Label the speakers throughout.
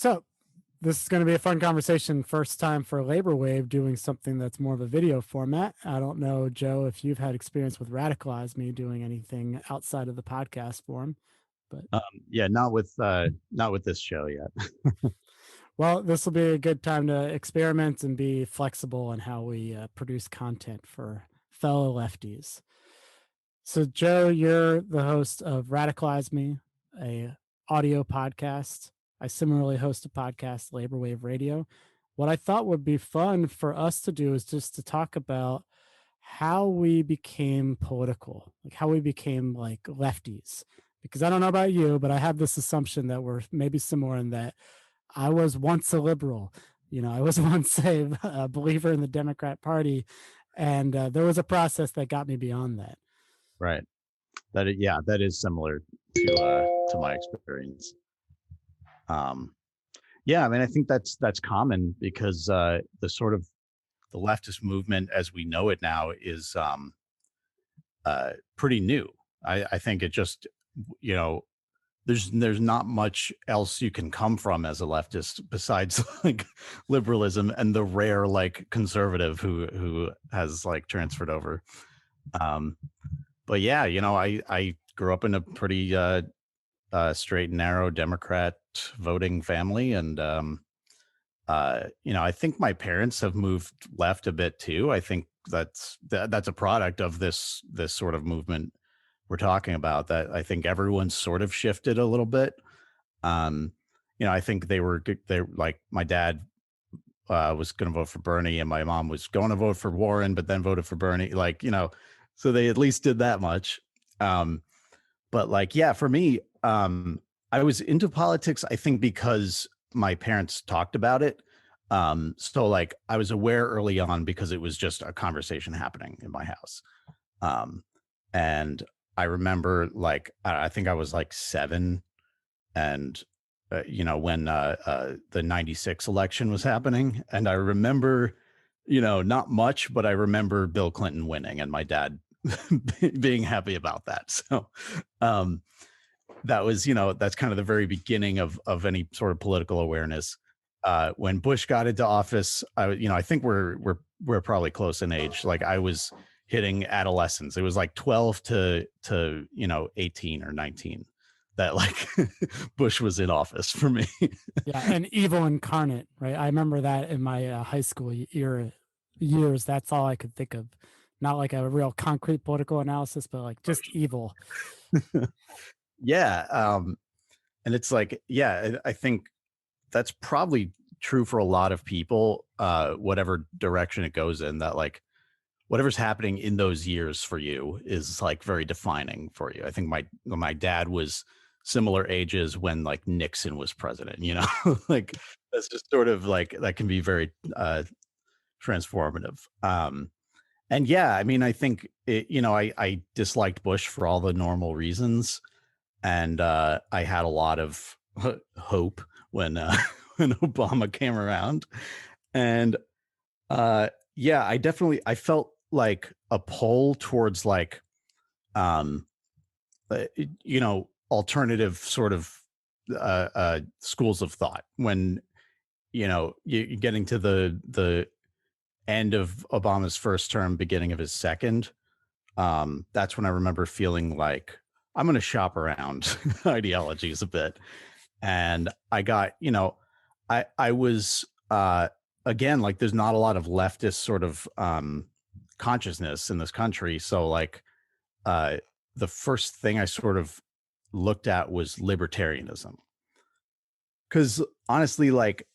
Speaker 1: So this is going to be a fun conversation. First time for Labor Wave doing something that's more of a video format. I don't know, Joe, if you've had experience with Radicalize Me doing anything outside of the podcast form, but
Speaker 2: yeah, not with this show yet.
Speaker 1: well, this will be a good time to experiment and be flexible in how we produce content for fellow lefties. So, Joe, you're the host of Radicalize Me, a audio podcast. I similarly host a podcast, Labor Wave Radio. What I thought would be fun for us to do is just to talk about how we became political, like how we became like lefties. Because I don't know about you, but I have this assumption that we're maybe similar in that I was once a liberal. I was once a believer in the Democrat Party, and there was a process that got me beyond that.
Speaker 2: Right. That is similar to my experience. Yeah, I mean, I think that's common because the leftist movement as we know it now is pretty new. I think it just, there's not much else you can come from as a leftist besides like liberalism and the rare like conservative who has like transferred over. But yeah, I grew up in a pretty straight and narrow Democrat voting family, and I think my parents have moved left a bit too. I think that's a product of this sort of movement we're talking about, that I think everyone's sort of shifted a little bit. I think they like my dad was going to vote for Bernie and my mom was going to vote for Warren, but then voted for Bernie, so they at least did that much. But like, yeah, for me, I was into politics, I think, because my parents talked about it. So like I was aware early on because it was just a conversation happening in my house. And I remember like, I think I was like 7, and when the 96 election was happening. And I remember, not much, but I remember Bill Clinton winning and my dad being happy about that. So that was, that's kind of the very beginning of any sort of political awareness. When Bush got into office, I think we're probably close in age. Like I was hitting adolescence. It was like 12 to 18 or 19 that like Bush was in office for me.
Speaker 1: Yeah, and evil incarnate, right? I remember that in my high school years. That's all I could think of. Not like a real concrete political analysis, but like just evil.
Speaker 2: Yeah. And it's like, yeah, I think that's probably true for a lot of people, whatever direction it goes in, that like whatever's happening in those years for you is like very defining for you. I think my dad was similar ages when like Nixon was president, like that's just sort of like, that can be very transformative. And yeah, I mean, I think I disliked Bush for all the normal reasons. And I had a lot of hope when when Obama came around. And yeah, I felt like a pull towards like alternative sort of schools of thought when you're getting to the end of Obama's first term, beginning of his second. That's when I remember feeling like I'm going to shop around ideologies a bit. And I got, I was, again, like there's not a lot of leftist sort of consciousness in this country. So like the first thing I sort of looked at was libertarianism. Because honestly, like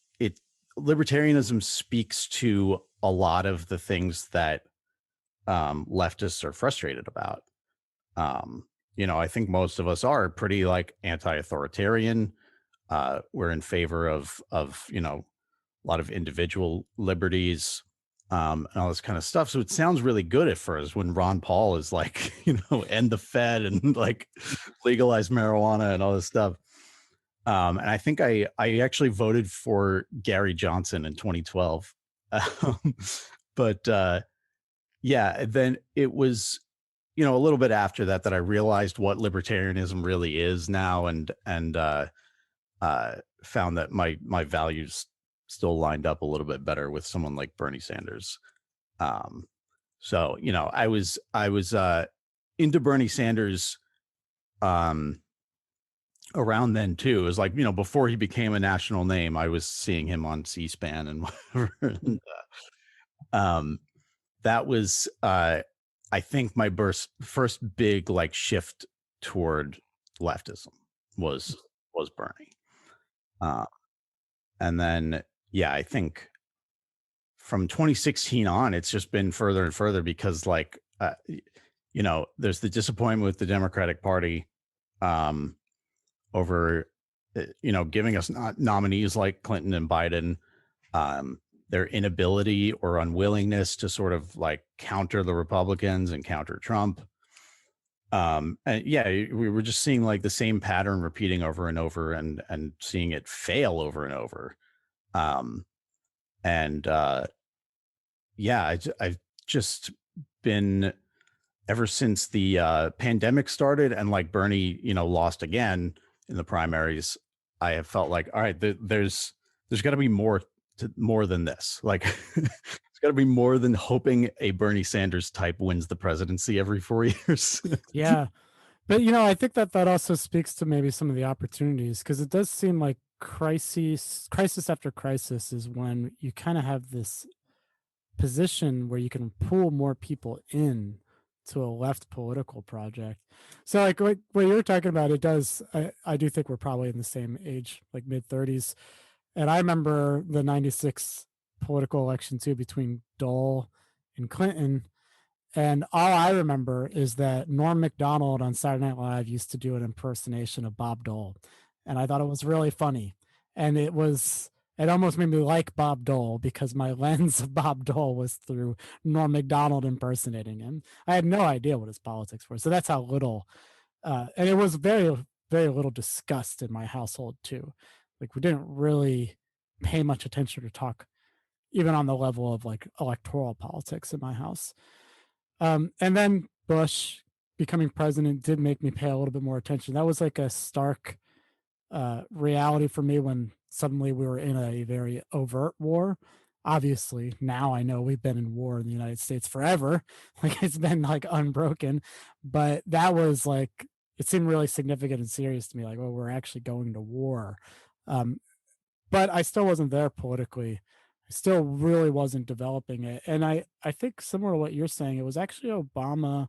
Speaker 2: libertarianism speaks to a lot of the things that leftists are frustrated about. I think most of us are pretty like anti-authoritarian. We're in favor of a lot of individual liberties, and all this kind of stuff. So it sounds really good at first when Ron Paul is like, end the Fed and like legalize marijuana and all this stuff. And I think I actually voted for Gary Johnson in 2012. But yeah, then it was, a little bit after that I realized what libertarianism really is now. And found that my values still lined up a little bit better with someone like Bernie Sanders. Um, so I was into Bernie Sanders um around then too. It was like, before he became a national name, I was seeing him on C-SPAN and whatever. And, um, that was, I think my first big like shift toward leftism was was Bernie. Uh, and then, yeah, I think from 2016 on, it's just been further and further because like, there's the disappointment with the Democratic Party, um, over, giving us nominees like Clinton and Biden, um, their inability or unwillingness to sort of like counter the Republicans and counter Trump. And yeah, we were just seeing like the same pattern repeating over and over, and seeing it fail over and over. Um, and yeah, I've just been, ever since the pandemic started and like Bernie, lost again in the primaries. I have felt like, all right, there's got to be more than this. Like, it's got to be more than hoping a Bernie Sanders type wins the presidency every 4 years.
Speaker 1: Yeah. But I think that that also speaks to maybe some of the opportunities, because it does seem like crisis after crisis is when you kind of have this position where you can pull more people in to a left political project. So like what you're talking about, it does I do think we're probably in the same age, like mid 30s. And I remember the 96 political election too between Dole and Clinton. And all I remember is that Norm MacDonald on Saturday Night Live used to do an impersonation of Bob Dole. And I thought it was really funny. And it almost made me like Bob Dole because my lens of Bob Dole was through Norm MacDonald impersonating him. I had no idea what his politics were. So that's how little, and it was very, very little discussed in my household too. Like we didn't really pay much attention to talk, even on the level of like electoral politics in my house. And then Bush becoming president did make me pay a little bit more attention. That was like a stark reality for me when suddenly we were in a very overt war. Obviously, now I know we've been in war in the United States forever. Like it's been like unbroken, but that was like it seemed really significant and serious to me. Like, oh, we're actually going to war. Um, but I still wasn't there politically. I still really wasn't developing it. And I think similar to what you're saying, it was actually Obama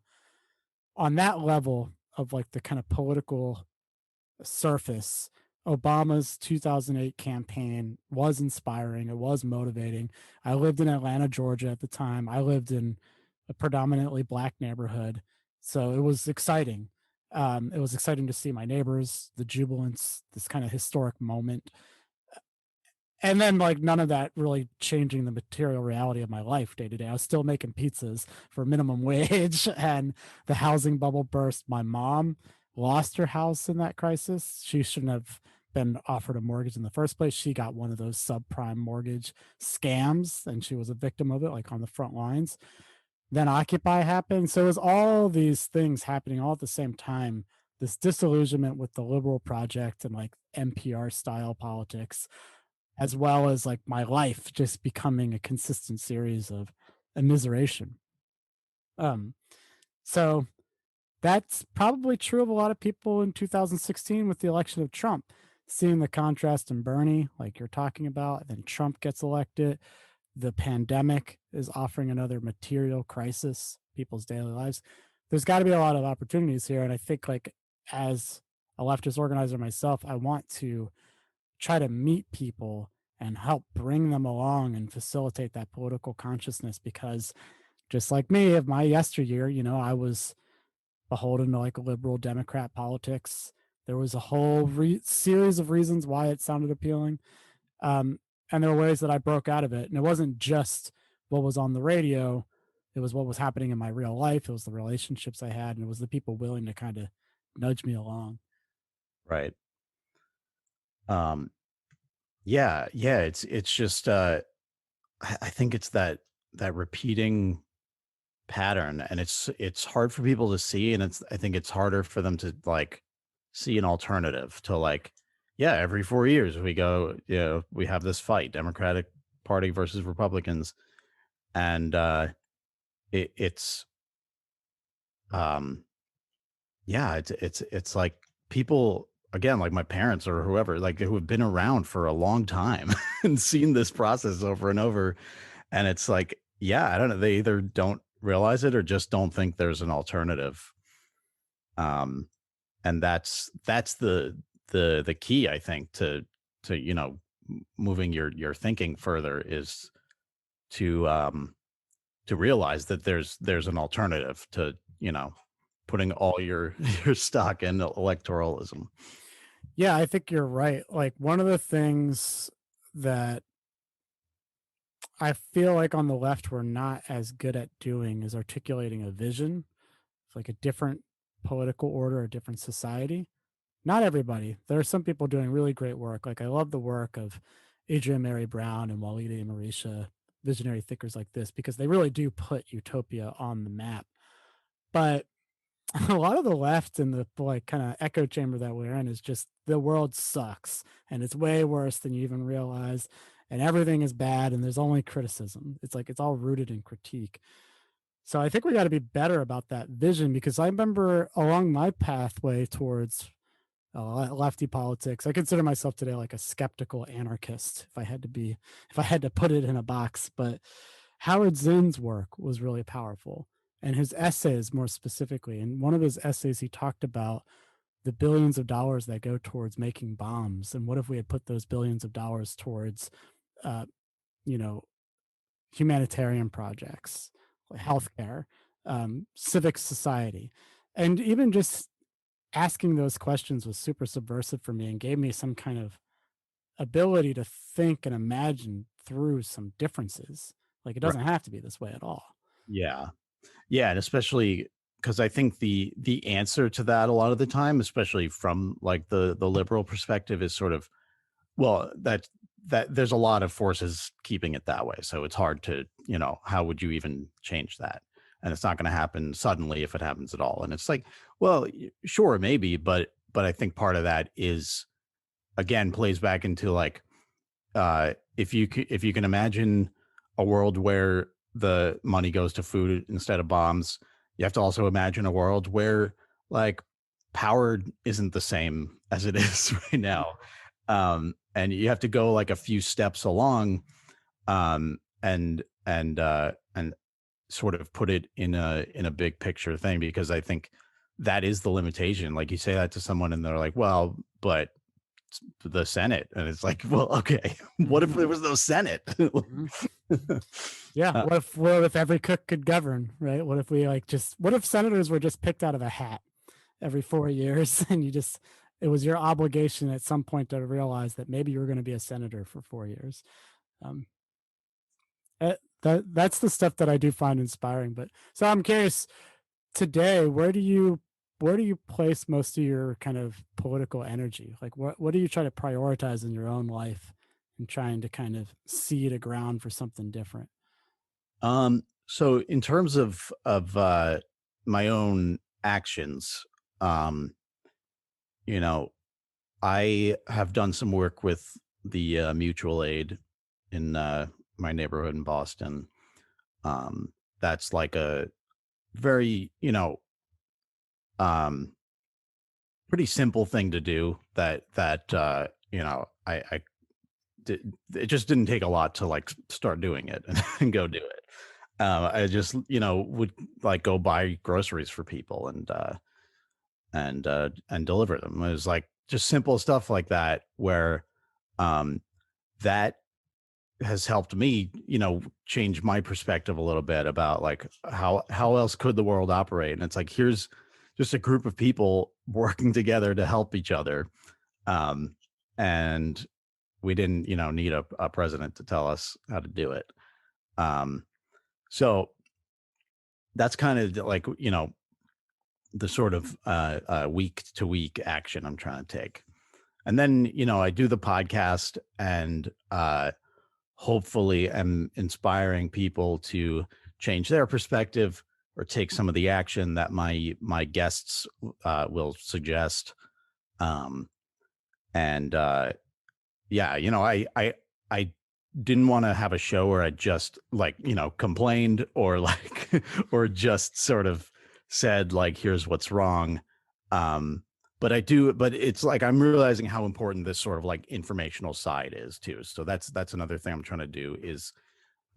Speaker 1: on that level of like the kind of political surface. Obama's 2008 campaign was inspiring. It was motivating. I lived in Atlanta, Georgia at the time. I lived in a predominantly black neighborhood. So it was exciting. It was exciting to see my neighbors, the jubilance, this kind of historic moment, and then like none of that really changing the material reality of my life day to day. I was still making pizzas for minimum wage and the housing bubble burst. My mom lost her house in that crisis. She shouldn't have been offered a mortgage in the first place. She got one of those subprime mortgage scams and she was a victim of it, like on the front lines. Then Occupy happened. So it was all these things happening all at the same time. This disillusionment with the liberal project and like NPR style politics, as well as like my life just becoming a consistent series of immiseration. Um, so that's probably true of a lot of people in 2016 with the election of Trump. Seeing the contrast in Bernie, like you're talking about, and then Trump gets elected. The pandemic is offering another material crisis people's daily lives. There's got to be a lot of opportunities here, and I think like as a leftist organizer myself, I want to try to meet people and help bring them along and facilitate that political consciousness, because just like me of my yesteryear, I was beholden to like liberal Democrat politics. There was a whole series of reasons why it sounded appealing. Um, and there were ways that I broke out of it. And it wasn't just what was on the radio, it was what was happening in my real life. It was the relationships I had, and it was the people willing to kind of nudge me along.
Speaker 2: Right. Um, yeah, yeah. It's just I think it's that repeating pattern, and it's hard for people to see, and I think it's harder for them to like see an alternative to like, yeah, every 4 years we go, we have this fight, Democratic Party versus Republicans, and it's um yeah, it's like people, again, like my parents or whoever, like who have been around for a long time and seen this process over and over. And it's like, yeah, I don't know. They either don't realize it or just don't think there's an alternative. Um, and that's the key, I think, to moving your thinking further is to to realize that there's an alternative to putting all your your stock in electoralism.
Speaker 1: Yeah, I think you're right. Like one of the things that I feel like on the left we're not as good at doing is articulating a vision, like a different political order, a different society. Not everybody. There are some people doing really great work. Like I love the work of Adrienne Mary Brown and Walida and Marisha, visionary thinkers like this, because they really do put utopia on the map. But a lot of the left and the like kind of echo chamber that we're in is just the world sucks and it's way worse than you even realize and everything is bad and there's only criticism. It's like it's all rooted in critique. So I think we got to be better about that vision because I remember along my pathway towards lefty politics, I consider myself today like a skeptical anarchist if I had to put it in a box. But Howard Zinn's work was really powerful and his essays more specifically. And one of his essays, he talked about the billions of dollars that go towards making bombs. And what if we had put those billions of dollars towards, uh, you know, humanitarian projects, like healthcare, civic society, and even just asking those questions was super subversive for me and gave me some kind of ability to think and imagine through some differences. Like it
Speaker 2: Right.
Speaker 1: doesn't have to be this way at all.
Speaker 2: Yeah. Yeah, and especially because I think the answer to that a lot of the time, especially from like the liberal perspective, is sort of, well, that there's a lot of forces keeping it that way. So it's hard to, how would you even change that? And it's not going to happen suddenly if it happens at all. And it's like, well, sure, maybe, but I think part of that is, again, plays back into like, if you can imagine a world where the money goes to food instead of bombs, you have to also imagine a world where like power isn't the same as it is right now. And you have to go like a few steps along, and sort of put it in a big picture thing, because I think that is the limitation. Like you say that to someone and they're like, well, but the Senate. And it's like, well, okay, what if
Speaker 1: Mhm.
Speaker 2: there was no Senate?
Speaker 1: Mhm. Yeah.
Speaker 2: uh,
Speaker 1: What if every cook could govern, right? What if we like just what if senators were just picked out of a hat every 4 years and it was your obligation at some point to realize that maybe you were going to be a senator for 4 years. Um, that's the stuff that I do find inspiring. But so I'm curious today, where do you place most of your kind of political energy? Like what do you try to prioritize in your own life and trying to kind of seed a ground for something different?
Speaker 2: so in terms of my own actions, um, you know, I have done some work with the mutual aid in my neighborhood in Boston. That's like a very, um, pretty simple thing to do. It just didn't take a lot to like start doing it and go do it. I just, would like go buy groceries for people and deliver them. It was like just simple stuff like that where um, that has helped me, change my perspective a little bit about like how else could the world operate. And it's like, here's just a group of people working together to help each other. Um, and we didn't, need a president to tell us how to do it. Um, so that's kind of like, the sort of week to week action I'm trying to take. And then, I do the podcast and hopefully am inspiring people to change their perspective or take some of the action that my guests will suggest. Um, And yeah, I didn't want to have a show where I just like, complained or like or just sort of said like here's what's wrong. Um but it's like I'm realizing how important this sort of like informational side is too. So that's another thing I'm trying to do is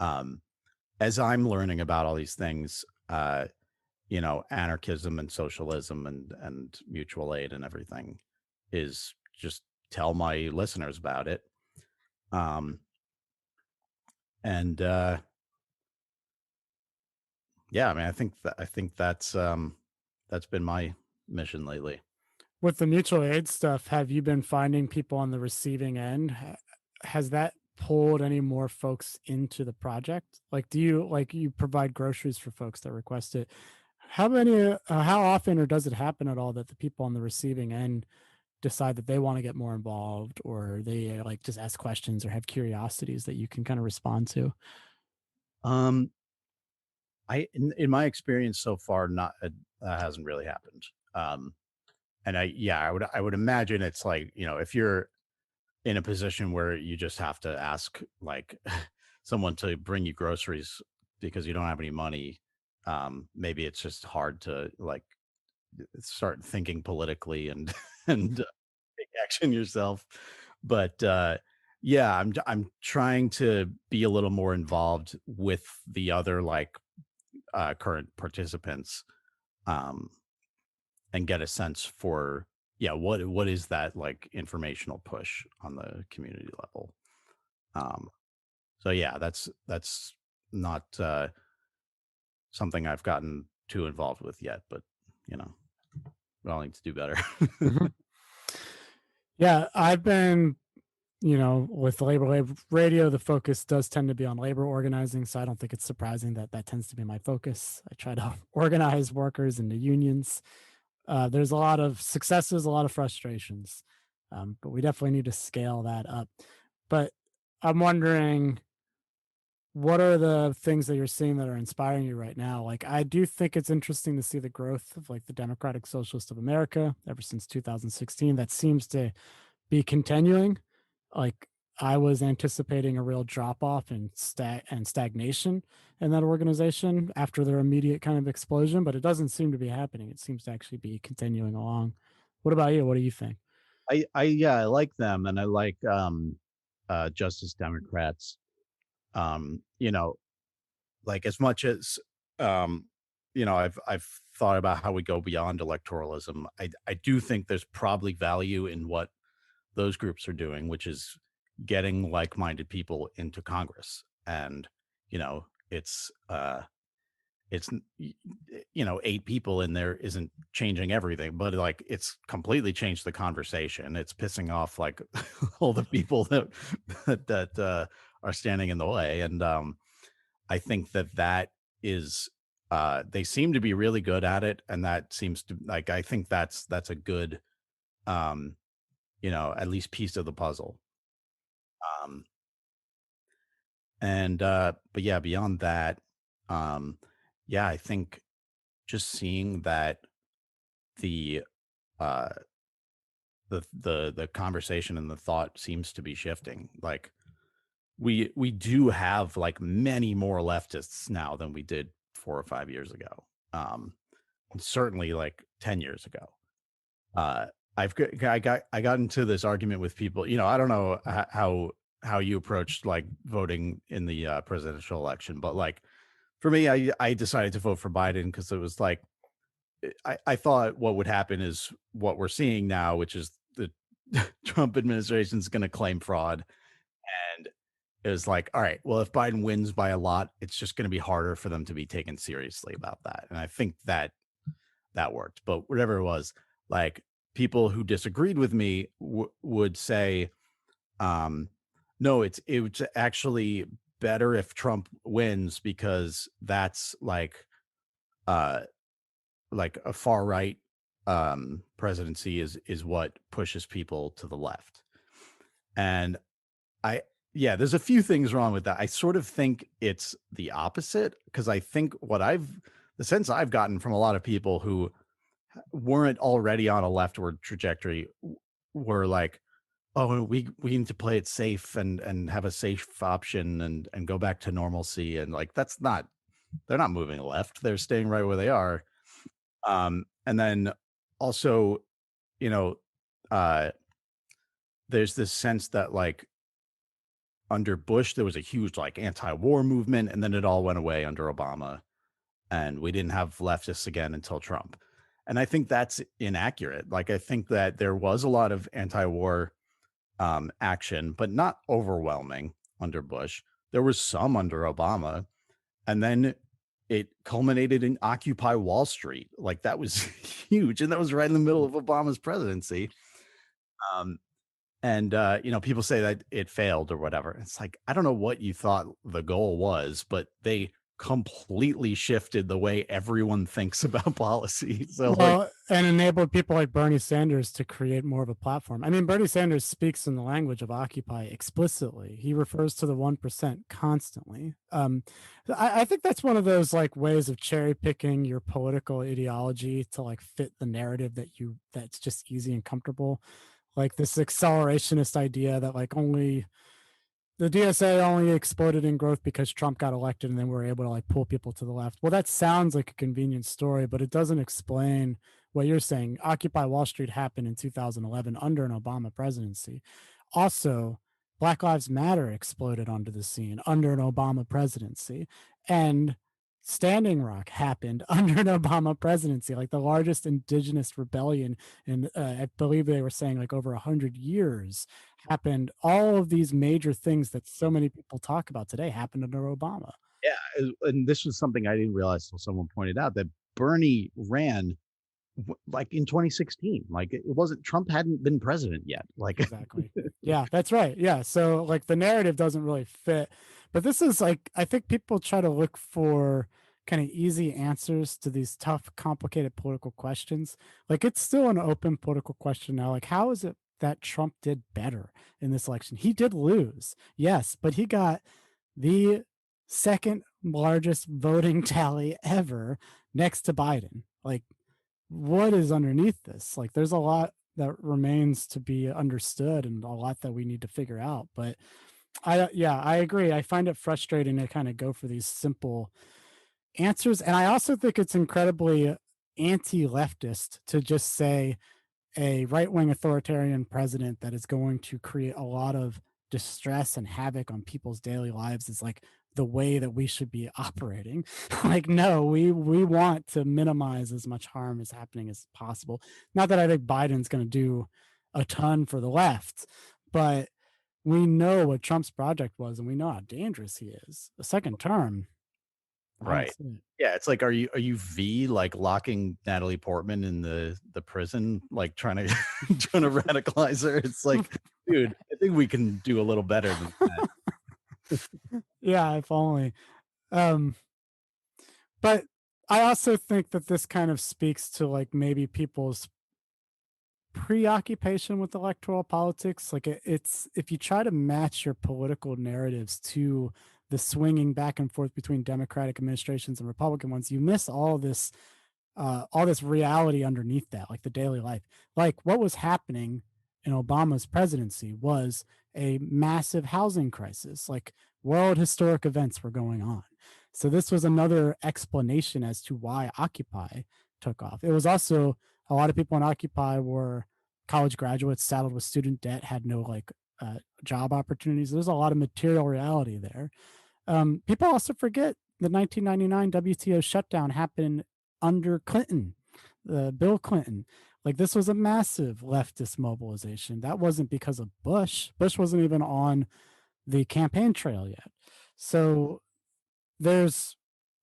Speaker 2: um as I'm learning about all these things, anarchism and socialism and mutual aid and everything is just tell my listeners about it. Um, and yeah, I mean, I think that's been my mission lately.
Speaker 1: With the mutual aid stuff, have you been finding people on the receiving end? Has that pulled any more folks into the project? Like, do you like you provide groceries for folks that request it? How often, or does it happen at all that the people on the receiving end decide that they want to get more involved, or they like just ask questions or have curiosities that you can kind of respond to?
Speaker 2: Um, in my experience so far, not that hasn't really happened. Um, and I would imagine it's like if you're in a position where you just have to ask like someone to bring you groceries because you don't have any money, maybe it's just hard to like start thinking politically and and take action yourself. But yeah, I'm trying to be a little more involved with the other like current participants, um, and get a sense for yeah what is that like informational push on the community level. Um, so yeah, that's not something I've gotten too involved with yet, but you know, we all need to do better.
Speaker 1: Mhm. Yeah, I've been, with labor radio, the focus does tend to be on labor organizing. So I don't think it's surprising that that tends to be my focus. I try to organize workers into unions. There's a lot of successes, a lot of frustrations, but we definitely need to scale that up. But I'm wondering, what are the things that you're seeing that are inspiring you right now? Like, I do think it's interesting to see the growth of like the Democratic Socialist of America ever since 2016. That seems to be continuing. Like, I was anticipating a real drop off and stagnation in that organization after their immediate kind of explosion, but it doesn't seem to be happening. It seems to actually be continuing along. What about you? What do you think?
Speaker 2: I yeah, I like them and I like Justice Democrats. You know, like as much as um, I've thought about how we go beyond electoralism. I do think there's probably value in what those groups are doing, which is getting like-minded people into Congress. And, you know, it's 8 people in there isn't changing everything, but like it's completely changed the conversation. It's pissing off like all the people that are standing in the way. And I think that is they seem to be really good at it. And that seems to like I think that's a good um, at least piece of the puzzle. Um and but yeah, beyond that, um, yeah, I think just seeing that the uh the conversation and the thought seems to be shifting. Like we do have like many more leftists now than we did 4 or 5 years ago. And certainly like 10 years ago. Uh I got into this argument with people, I don't know how you approached like voting in the presidential election, but like for me, I decided to vote for Biden because it was like I thought what would happen is what we're seeing now, which is the Trump administration is going to claim fraud. And it was like, all right, well, if Biden wins by a lot, it's just going to be harder for them to be taken seriously about that. And I think that worked. But whatever it was, like people who disagreed with me would say, um, no, it's actually better if Trump wins because that's uh like a far right presidency is what pushes people to the left. And I yeah, there's a few things wrong with that. I sort of think it's the opposite because I think the sense I've gotten from a lot of people who weren't already on a leftward trajectory were like, oh, we need to play it safe and have a safe option and go back to normalcy. And like that's not they're not moving left. They're staying right where they are. And then also, you know, uh there's this sense that like under Bush there was a huge like anti-war movement, and then it all went away under Obama, and we didn't have leftists again until Trump. And I think that's inaccurate. Like I think that there was a lot of anti-war action, but not overwhelming under Bush. There was some under Obama, and then it culminated in Occupy Wall Street. Like that was huge, and that was right in the middle of Obama's presidency. Um, and people say that it failed or whatever. It's like I don't know what you thought the goal was, but they completely shifted the way everyone thinks about policy. So like,
Speaker 1: Well, and enabled people like Bernie Sanders to create more of a platform. I mean, Bernie Sanders speaks in the language of Occupy explicitly. He refers to the 1% constantly. I think that's one of those like ways of cherry picking your political ideology to like fit the narrative that's just easy and comfortable. Like this accelerationist idea that like only the DSA only exploded in growth because Trump got elected and then we're able to like pull people to the left. Well, that sounds like a convenient story, but it doesn't explain what you're saying. Occupy Wall Street happened in 2011 under an Obama presidency. Also, Black Lives Matter exploded onto the scene under an Obama presidency. And Standing Rock happened under an Obama presidency, like the largest indigenous rebellion in, I believe they were saying like over 100 years happened. All of these major things that so many people talk about today happened under Obama.
Speaker 2: yeah, and this was something I didn't realize till someone pointed out that Bernie ran like in 2016. Like it wasn't Trump hadn't been president yet. Like,
Speaker 1: Exactly. Yeah, that's right. Yeah. So like the narrative doesn't really fit. But this is like I think people try to look for kind of easy answers to these tough, complicated political questions. Like it's still an open political question now. Like, how is it that Trump did better in this election? He did lose, yes, but he got the second largest voting tally ever next to Biden. Like what is underneath this? Like there's a lot that remains to be understood and a lot that we need to figure out. But I agree. I find it frustrating to kind of go for these simple answers. And I also think it's incredibly anti-leftist to just say a right-wing authoritarian president that is going to create a lot of distress and havoc on people's daily lives is like the way that we should be operating. Like no, we want to minimize as much harm as happening as possible. Not that I think Biden's going to do a ton for the left, but we know what Trump's project was and we know how dangerous he is. A second term, I don't
Speaker 2: right.
Speaker 1: see it.
Speaker 2: Yeah, it's like, are you V like locking Natalie Portman in the prison, like trying to trying to radicalize her? It's like, dude, I think we can do a little better than that.
Speaker 1: Yeah, if only. Um, but I also think that this kind of speaks to like maybe people's preoccupation with electoral politics. Like it's if you try to match your political narratives to the swinging back and forth between Democratic administrations and Republican ones, you miss all this reality underneath that, like the daily life. Like what was happening in Obama's presidency was a massive housing crisis. Like world historic events were going on. So this was another explanation as to why Occupy took off. It was also a lot of people in Occupy were college graduates saddled with student debt, had no like job opportunities. There's a lot of material reality there. People also forget the 1999 WTO shutdown happened under Clinton, Bill Clinton. Like this was a massive leftist mobilization. That wasn't because of Bush. Bush wasn't even on the campaign trail yet. So there's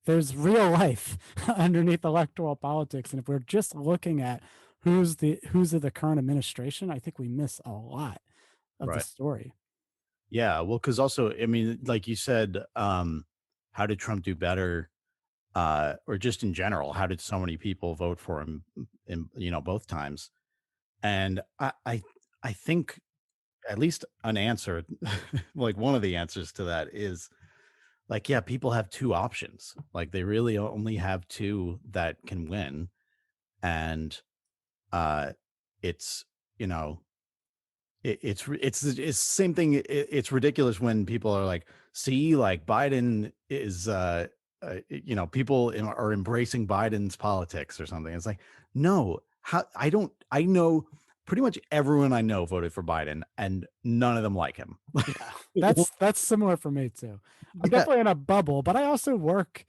Speaker 1: there's real life underneath electoral politics, and if we're just looking at who's of the current administration, I think we miss a lot of the
Speaker 2: Right.
Speaker 1: story.
Speaker 2: Yeah, well, because also, I mean, like you said, how did Trump do better? Or just in general, how did so many people vote for him in both times? And I think at least an answer, like one of the answers to that is like, yeah, people have two options. Like they really only have two that can win. And uh it's, you know, it's the same thing. It's ridiculous when people are like, "See, like Biden is, people are embracing Biden's politics or something." It's like, no, how I don't. I know pretty much everyone I know voted for Biden, and none of them like him.
Speaker 1: Yeah, that's similar for me too. I'm
Speaker 2: Yeah,
Speaker 1: definitely in a bubble, but I also work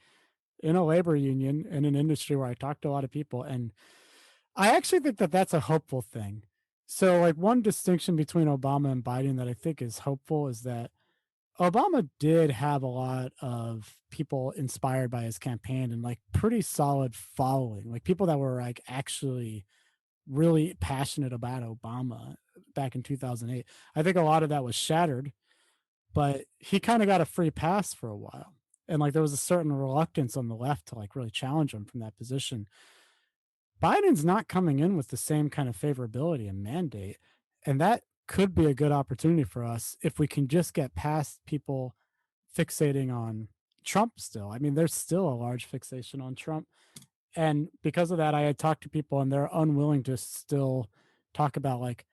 Speaker 1: in a labor union in an industry where I talk to a lot of people, and I actually think that that's a hopeful thing. So, like, one distinction between Obama and Biden that I think is hopeful is that Obama did have a lot of people inspired by his campaign and like pretty solid following, like people that were like actually really passionate about Obama back in 2008. I think a lot of that was shattered, but he kind of got a free pass for a while. And like there was a certain reluctance on the left to like really challenge him from that position. Biden's not coming in with the same kind of favorability and mandate. And that could be a good opportunity for us if we can just get past people fixating on Trump still. I mean, there's still a large fixation on Trump. And because of that, I had talked to people and they're unwilling to still talk about like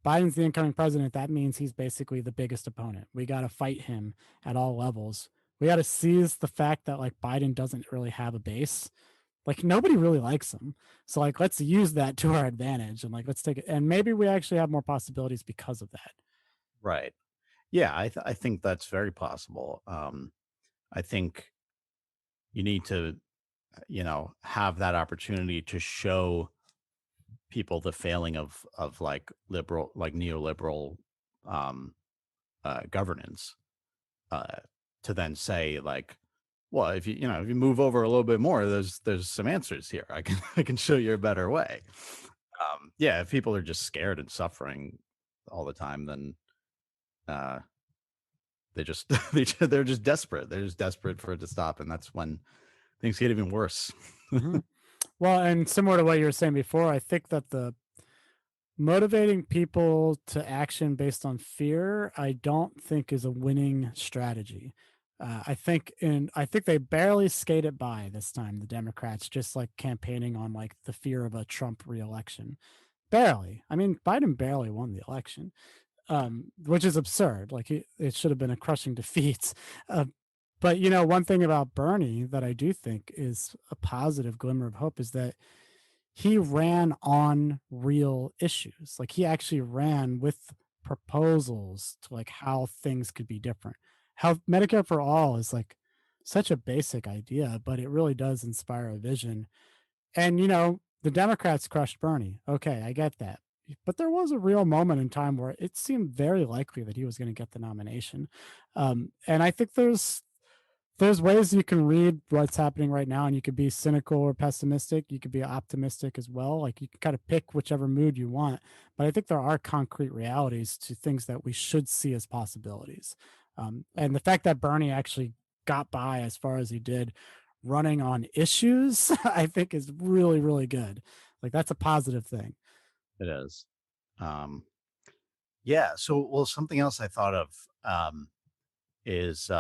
Speaker 1: Biden's the incoming president. That means he's basically the biggest opponent. We got to fight him at all levels. We got to seize the fact that like Biden doesn't really have a base. Like nobody really likes him. So like let's use that to our advantage and like let's take it and maybe we actually have more possibilities because of that.
Speaker 2: right. Yeah, I think that's very possible. I think you need to, have that opportunity to show people the failing of like liberal, like neoliberal, um, governance, uh, to then say like, well, if you move over a little bit more, there's some answers here. I can I can show you a better way. Yeah, if people are just scared and suffering all the time, then uh, they just they're just desperate. They're just desperate for it to stop, and that's when things get even worse.
Speaker 1: Mhm. Well, and similar to what you were saying before, I think that the motivating people to action based on fear, I don't think is a winning strategy. I think they barely skated by this time. The Democrats just like campaigning on like the fear of a Trump reelection. Barely. I mean, Biden barely won the election, which is absurd. Like it should have been a crushing defeat. Uh, but you know, one thing about Bernie that I do think is a positive glimmer of hope is that he ran on real issues. Like he actually ran with proposals to like how things could be different. How Medicare for all is like such a basic idea, but it really does inspire a vision. And you know, the Democrats crushed Bernie. Okay, I get that. But there was a real moment in time where it seemed very likely that he was going to get the nomination. And I think there's ways you can read what's happening right now and you could be cynical or pessimistic. You could be optimistic as well. Like you can kind of pick whichever mood you want. But I think there are concrete realities to things that we should see as possibilities. And the fact that Bernie actually got by as far as he did running on issues, I think is really, really good. Like that's a positive thing.
Speaker 2: It is. Um, yeah. So, well, something else I thought of, is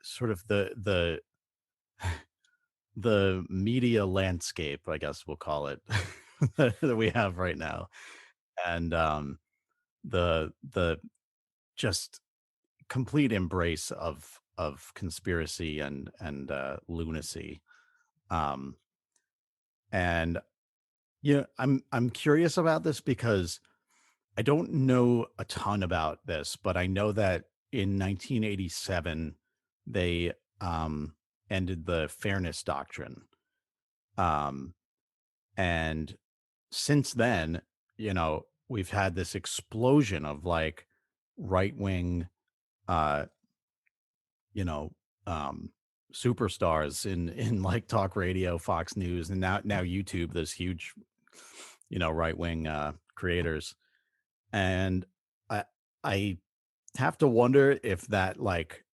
Speaker 2: sort of the media landscape, I guess we'll call it, that we have right now, and the just complete embrace of conspiracy and lunacy. Um, and I'm curious about this because I don't know a ton about this, but I know that in 1987 they ended the fairness doctrine. Um, and since then, we've had this explosion of like right wing, uh, you know, um, superstars in like talk radio, Fox News, and now YouTube. Those huge, right wing creators, and I I have to wonder if that like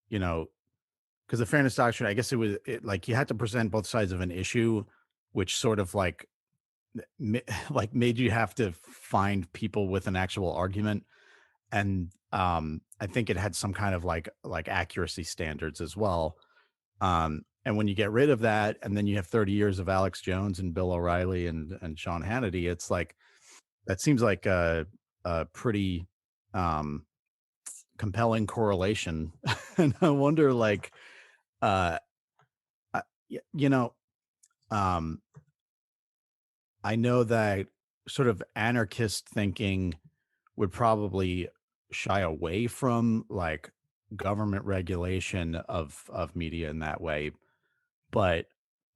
Speaker 2: because the fairness doctrine, I guess like you had to present both sides of an issue, which sort of like like made you have to find people with an actual argument. And I think it had some kind of like accuracy standards as well. And when you get rid of that, and then you have 30 years of Alex Jones and Bill O'Reilly and Sean Hannity, it's like that seems like a pretty um, compelling correlation, and I wonder, like, uh, you know, um, I know that sort of anarchist thinking would probably shy away from like government regulation of media in that way, but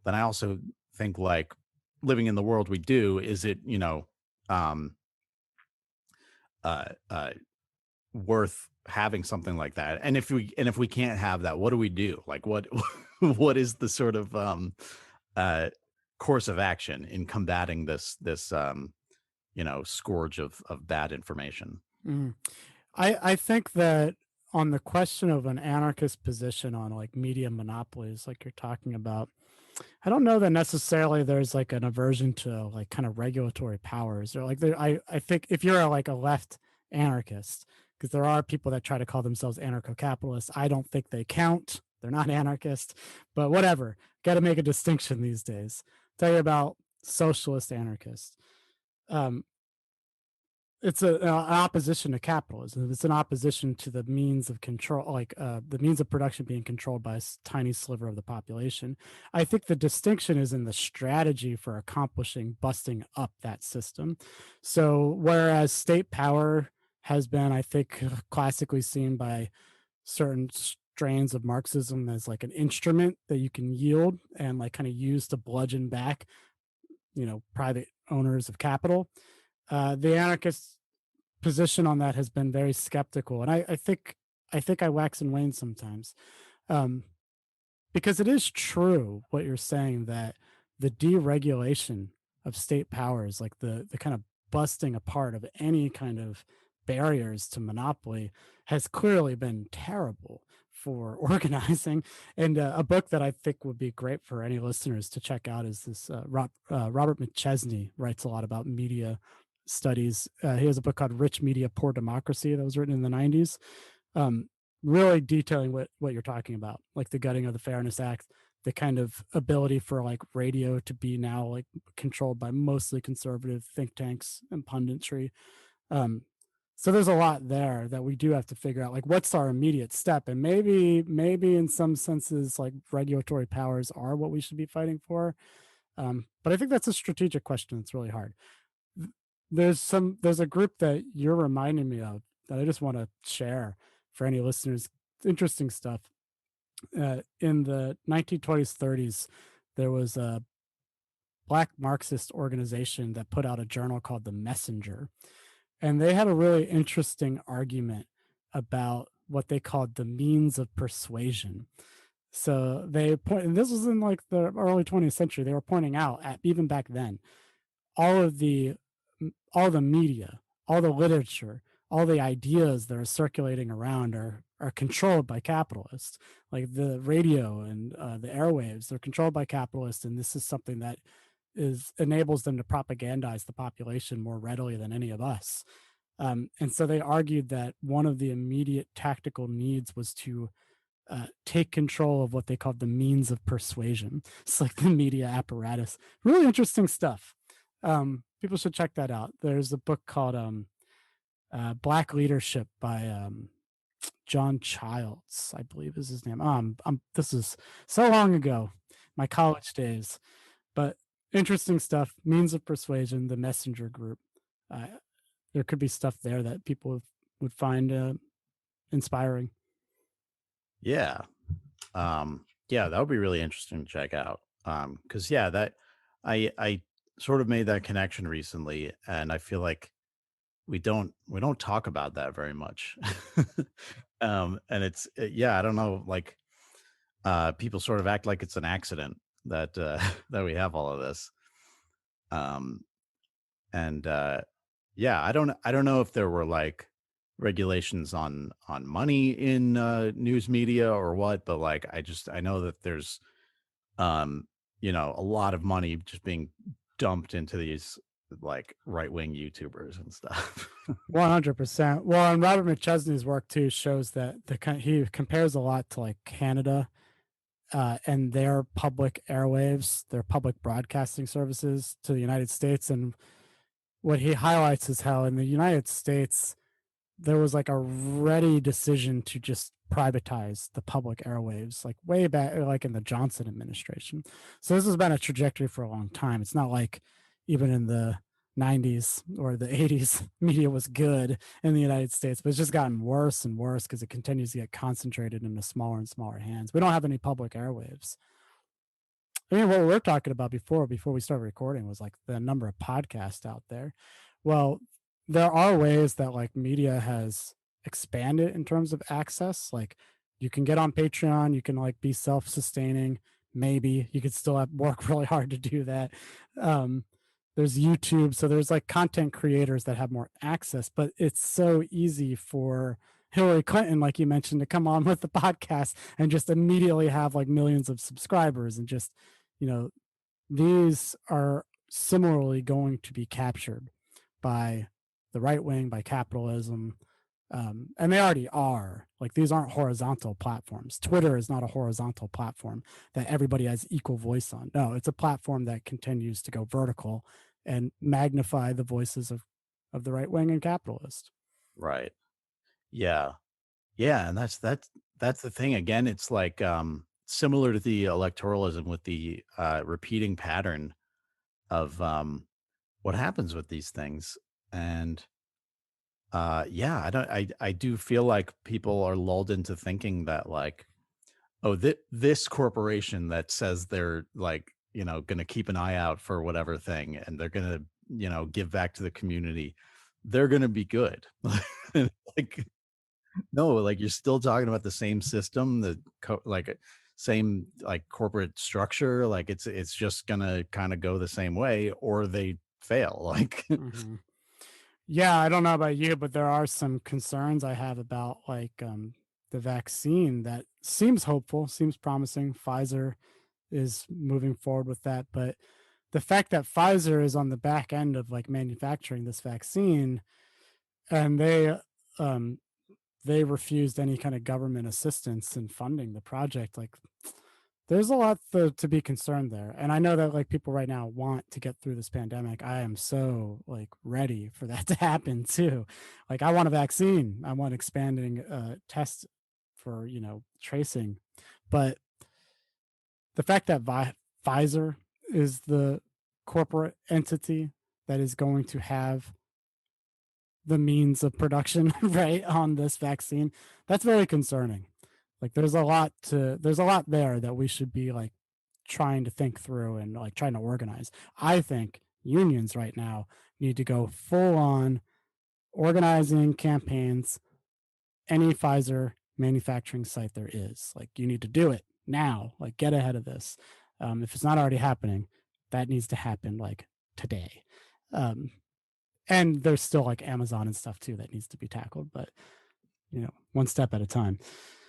Speaker 2: then I also think like living in the world we do, is it, um, uh, uh, worth having something like that? And if we can't have that, what do we do? Like what what is the sort of uh course of action in combating this scourge of bad information?
Speaker 1: Mm. I think that on the question of an anarchist position on like media monopolies, like you're talking about, I don't know that necessarily there's like an aversion to like kind of regulatory powers or like there. I think if you're like a left anarchist, because there are people that try to call themselves anarcho-capitalists, I don't think they count. They're not anarchist, but whatever. Got to make a distinction these days. Tell you about socialist anarchists. Um, it's an opposition to capitalism. It's an opposition to the means of control, like the means of production being controlled by a tiny sliver of the population. I think the distinction is in the strategy for accomplishing busting up that system. So, whereas state power has been, I think, classically seen by certain strains of Marxism as like an instrument that you can yield and like kind of use to bludgeon back, private owners of capital. The anarchists position on that has been very skeptical, and I think I wax and wane sometimes, um, because it is true what you're saying that the deregulation of state powers, like the kind of busting apart of any kind of barriers to monopoly, has clearly been terrible for organizing. And a book that I think would be great for any listeners to check out is this Robert McChesney writes a lot about media studies. He has a book called Rich Media, Poor Democracy that was written in the 90s, um, really detailing what you're talking about, like the gutting of the Fairness Act, the kind of ability for like radio to be now like controlled by mostly conservative think tanks and punditry. Um, so there's a lot there that we do have to figure out, like what's our immediate step, and maybe in some senses, like regulatory powers are what we should be fighting for. But I think that's a strategic question. It's really hard. There's a group that you're reminding me of that I just want to share for any listeners. Interesting stuff. In the 1920s, 30s, there was a black Marxist organization that put out a journal called The Messenger, and they had a really interesting argument about what they called the means of persuasion. So and this was in like the early 20th century. They were pointing out at even back then all of the all the media, all the literature, all the ideas that are circulating around are controlled by capitalists. Like the radio and the airwaves, they're controlled by capitalists, and this is something that is enables them to propagandize the population more readily than any of us. And so they argued that one of the immediate tactical needs was to take control of what they called the means of persuasion. It's like the media apparatus. Really interesting stuff. People should check that out. There's a book called Black Leadership by John Childs, I believe is his name. This is so long ago, my college days, but interesting stuff. Means of Persuasion, the Messenger Group. Uh, there could be stuff there that people would find inspiring.
Speaker 2: Yeah. Yeah, that would be really interesting to check out. Because yeah, that I sort of made that connection recently, and I feel like we don't talk about that very much. And yeah, I don't know, like people sort of act like it's an accident that that we have all of this. Um, and yeah, I don't know if there were like regulations on money in news media or what, but like I know that there's um a lot of money just being dumped into these like right-wing YouTubers and stuff.
Speaker 1: 100%. Well, and Robert McChesney's work too shows that he compares a lot to like Canada and their public airwaves, their public broadcasting services to the United States. And what he highlights is how in the United States, there was like a ready decision to just privatize the public airwaves, like way back, like in the Johnson administration. So this has been a trajectory for a long time. It's not like even in the 90s or the 80s, media was good in the United States, but it's just gotten worse and worse because it continues to get concentrated into smaller and smaller hands. We don't have any public airwaves. I mean, what we were talking about before we started recording was like the number of podcasts out there. Well, there are ways that like media has expanded in terms of access. Like you can get on Patreon, you can like be self-sustaining. Maybe you could still have work really hard to do that. Um, there's YouTube, so there's like content creators that have more access, but it's so easy for Hillary Clinton, like you mentioned, to come on with the podcast and just immediately have like millions of subscribers and just, you know, these are similarly going to be captured by the right wing, by capitalism. And they already are. Like these aren't horizontal platforms. Twitter is not a horizontal platform that everybody has equal voice on. No, it's a platform that continues to go vertical and magnify the voices of the right wing and capitalist.
Speaker 2: Right. Yeah. Yeah, and that's the thing again, it's like, similar to the electoralism with the, repeating pattern of, what happens with these things, and, yeah, I do feel like people are lulled into thinking that, like, "Oh, this corporation that says they're, like, gonna keep an eye out for whatever thing, and they're gonna, give back to the community, they're gonna be good." Like, no, like, you're still talking about the same system, same, like, corporate structure, like, it's just gonna kinda go the same way or they fail, like
Speaker 1: Mm-hmm. Yeah, I don't know about you, but there are some concerns I have about like the vaccine that seems hopeful, seems promising. Pfizer is moving forward with that, but the fact that Pfizer is on the back end of like manufacturing this vaccine and um they refused any kind of government assistance in funding the project, like there's a lot to be concerned there. And I know that like people right now want to get through this pandemic. I am so like ready for that to happen too. Like I want a vaccine. I want expanding tests for, tracing. But the fact that Pfizer is the corporate entity that is going to have the means of production right on this vaccine, that's very concerning. Like there's a lot there that we should be like trying to think through and like trying to organize. I think unions right now need to go full on organizing campaigns. Any Pfizer manufacturing site there is, like you need to do it now, like get ahead of this. If it's not already happening, that needs to happen like today. um, and there's still like Amazon and stuff too that needs to be tackled, but one step at a time.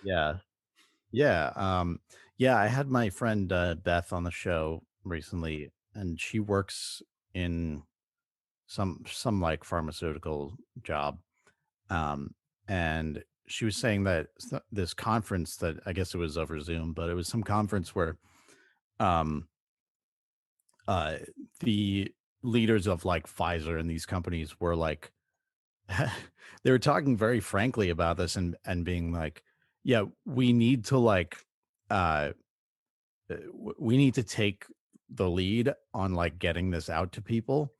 Speaker 2: Yeah. Yeah, yeah, I had my friend, Beth on the show recently, and she works in some, like, pharmaceutical job, um, and she was saying that this conference that I guess it was over Zoom, but it was some conference where, um, uh, the leaders of, like, Pfizer and these companies were, like they were talking very frankly about this and being like, "Yeah, we need to, like, uh we need to take the lead on like getting this out to people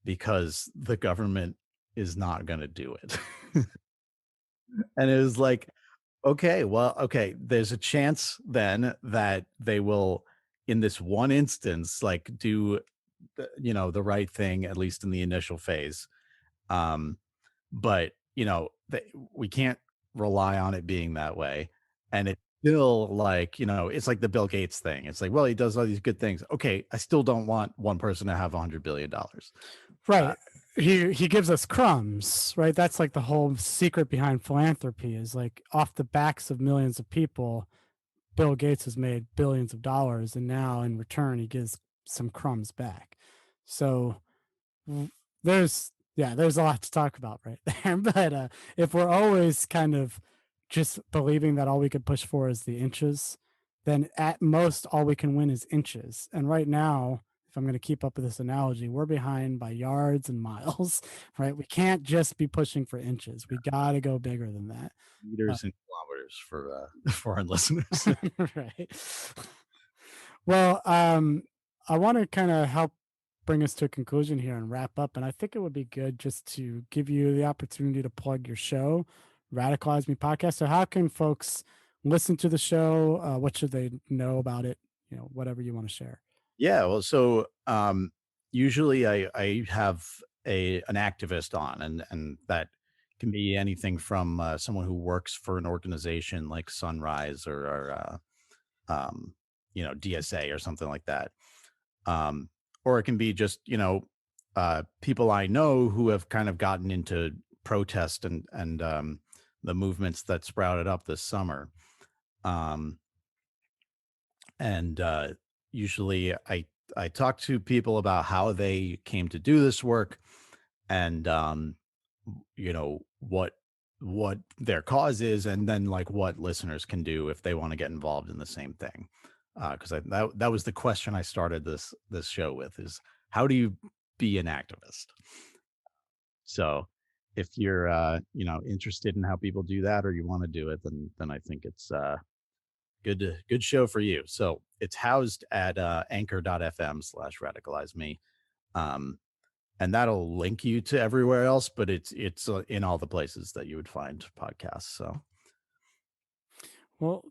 Speaker 2: because the government is not going to do it." And it was like, okay, well, okay, there's a chance then that they will, in this one instance, like do the right thing, at least in the initial phase. um but we can't rely on it being that way. And it's still like, it's like the Bill Gates thing. It's like, well, he does all these good things. Okay, I still don't want one person to have $100 billion. uh,
Speaker 1: Right. He gives us crumbs, right? That's like the whole secret behind philanthropy is like off the backs of millions of people, Bill Gates has made billions of dollars and now in return he gives some crumbs back. So there's there's a lot to talk about right there. But if we're always kind of just believing that all we could push for is the inches, then at most all we can win is inches. And right now, if I'm going to keep up with this analogy, we're behind by yards and miles, right? We can't just be pushing for inches. We got to go bigger than that.
Speaker 2: Meters and kilometers for foreign listeners.
Speaker 1: Right. Well, I want to kind of help bring us to a conclusion here and wrap up. And I think it would be good just to give you the opportunity to plug your show, Radicalize Me podcast. So, how can folks listen to the show? What should they know about it? Whatever you want to share.
Speaker 2: Yeah, well, so usually I have an activist on, and that can be anything from someone who works for an organization like Sunrise or DSA or something like that. Or it can be just people I know who have kind of gotten into protest and the movements that sprouted up this summer. Um, and Usually I talk to people about how they came to do this work and what their cause is, and then like what listeners can do if they want to get involved in the same thing. Because that was the question I started this show with, is how do you be an activist? So if you're interested in how people do that, or you want to do it, then I think it's good show for you. So it's housed at anchor.fm/radicalize me. Um, and that'll link you to everywhere else, but it's in all the places that you would find podcasts. So
Speaker 1: Well,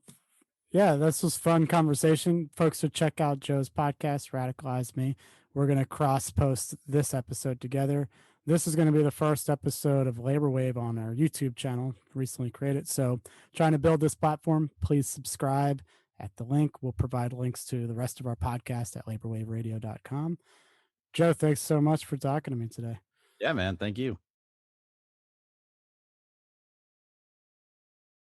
Speaker 1: yeah, this was fun conversation. Folks should check out Joe's podcast, Radicalize Me. We're going to cross post this episode together. This is going to be the first episode of Labor Wave on our YouTube channel, recently created. So, trying to build this platform, please subscribe at the link. We'll provide links to the rest of our podcast at laborwaveradio.com. Joe, thanks so much for talking to me today.
Speaker 2: yeah, man, thank you.